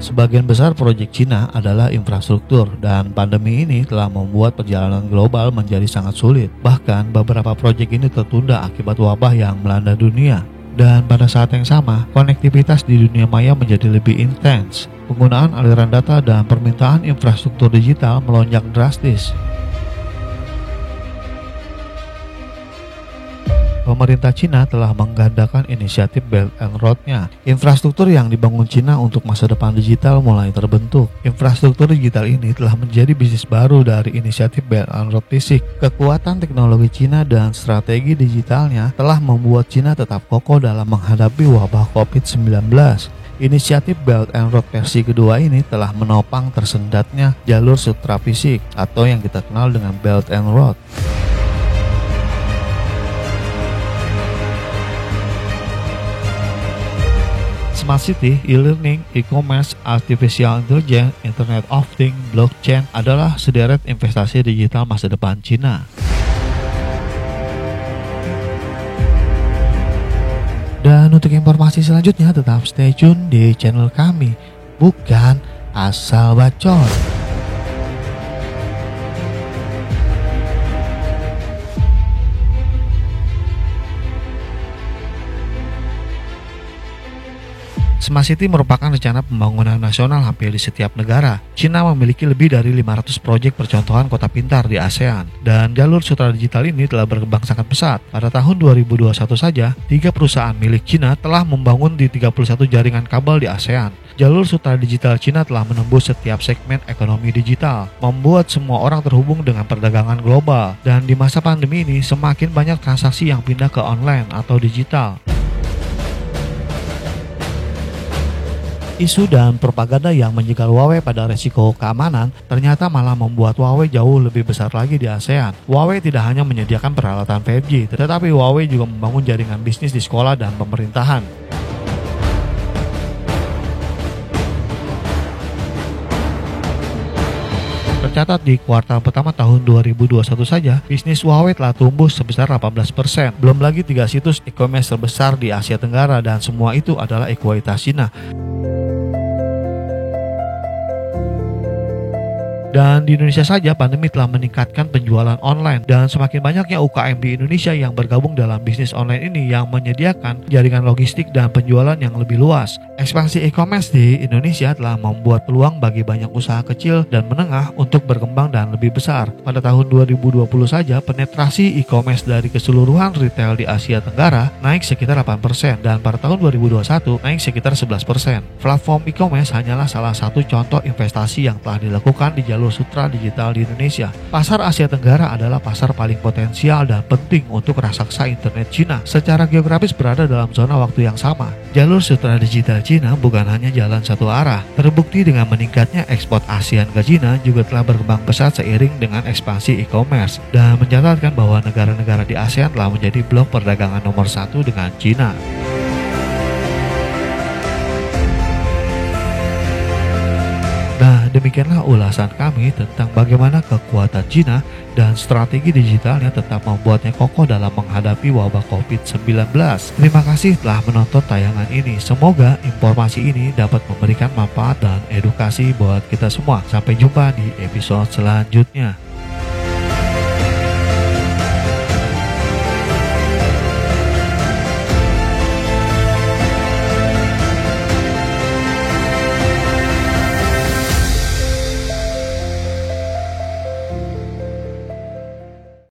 Sebagian besar proyek Cina adalah infrastruktur dan pandemi ini telah membuat perjalanan global menjadi sangat sulit. Bahkan beberapa proyek ini tertunda akibat wabah yang melanda dunia. Dan pada saat yang sama, konektivitas di dunia maya menjadi lebih intens. Penggunaan aliran data dan permintaan infrastruktur digital melonjak drastis. Pemerintah Cina telah menggandakan inisiatif Belt and Road-nya. Infrastruktur yang dibangun Cina untuk masa depan digital mulai terbentuk. Infrastruktur digital ini telah menjadi bisnis baru dari inisiatif Belt and Road fisik. Kekuatan teknologi Cina dan strategi digitalnya telah membuat Cina tetap kokoh dalam menghadapi wabah COVID-19. Inisiatif Belt and Road versi kedua ini telah menopang tersendatnya jalur sutra fisik atau yang kita kenal dengan Belt and Road. Smart City, e-learning, e-commerce, artificial intelligence, Internet of Things, blockchain adalah sederet investasi digital masa depan Cina. Dan untuk informasi selanjutnya tetap stay tune di channel kami, bukan asal bacot. Smart City merupakan rencana pembangunan nasional hampir di setiap negara. Cina memiliki lebih dari 500 proyek percontohan kota pintar di ASEAN. Dan jalur sutra digital ini telah berkembang sangat pesat. Pada tahun 2021 saja, 3 perusahaan milik Cina telah membangun di 31 jaringan kabel di ASEAN. Jalur sutra digital Cina telah menembus setiap segmen ekonomi digital, membuat semua orang terhubung dengan perdagangan global. Dan di masa pandemi ini, semakin banyak transaksi yang pindah ke online atau digital. Isu dan propaganda yang menjegal Huawei pada resiko keamanan ternyata malah membuat Huawei jauh lebih besar lagi di ASEAN. Huawei tidak hanya menyediakan peralatan 5G, tetapi Huawei juga membangun jaringan bisnis di sekolah dan pemerintahan. Tercatat di kuartal pertama tahun 2021 saja, bisnis Huawei telah tumbuh sebesar 18%. Belum lagi 3 situs e-commerce terbesar di Asia Tenggara dan semua itu adalah ekuitas Cina. Dan di Indonesia saja pandemi telah meningkatkan penjualan online dan semakin banyaknya UKM di Indonesia yang bergabung dalam bisnis online ini yang menyediakan jaringan logistik dan penjualan yang lebih luas. Ekspansi e-commerce di Indonesia telah membuat peluang bagi banyak usaha kecil dan menengah untuk berkembang dan lebih besar. Pada tahun 2020 saja penetrasi e-commerce dari keseluruhan retail di Asia Tenggara naik sekitar 8% dan pada tahun 2021 naik sekitar 11%. Platform e-commerce hanyalah salah satu contoh investasi yang telah dilakukan di jalur sutra digital di Indonesia. Pasar Asia Tenggara adalah pasar paling potensial dan penting untuk raksasa internet Cina. Secara geografis berada dalam zona waktu yang sama. Jalur sutra digital Cina bukan hanya jalan satu arah. Terbukti dengan meningkatnya ekspor ASEAN ke Cina juga telah berkembang pesat seiring dengan ekspansi e-commerce dan mencatatkan bahwa negara-negara di ASEAN telah menjadi blok perdagangan nomor 1 dengan Cina. Nah, demikianlah ulasan kami tentang bagaimana kekuatan Cina dan strategi digitalnya tetap membuatnya kokoh dalam menghadapi wabah COVID-19. Terima kasih telah menonton tayangan ini. Semoga informasi ini dapat memberikan manfaat dan edukasi buat kita semua. Sampai jumpa di episode selanjutnya.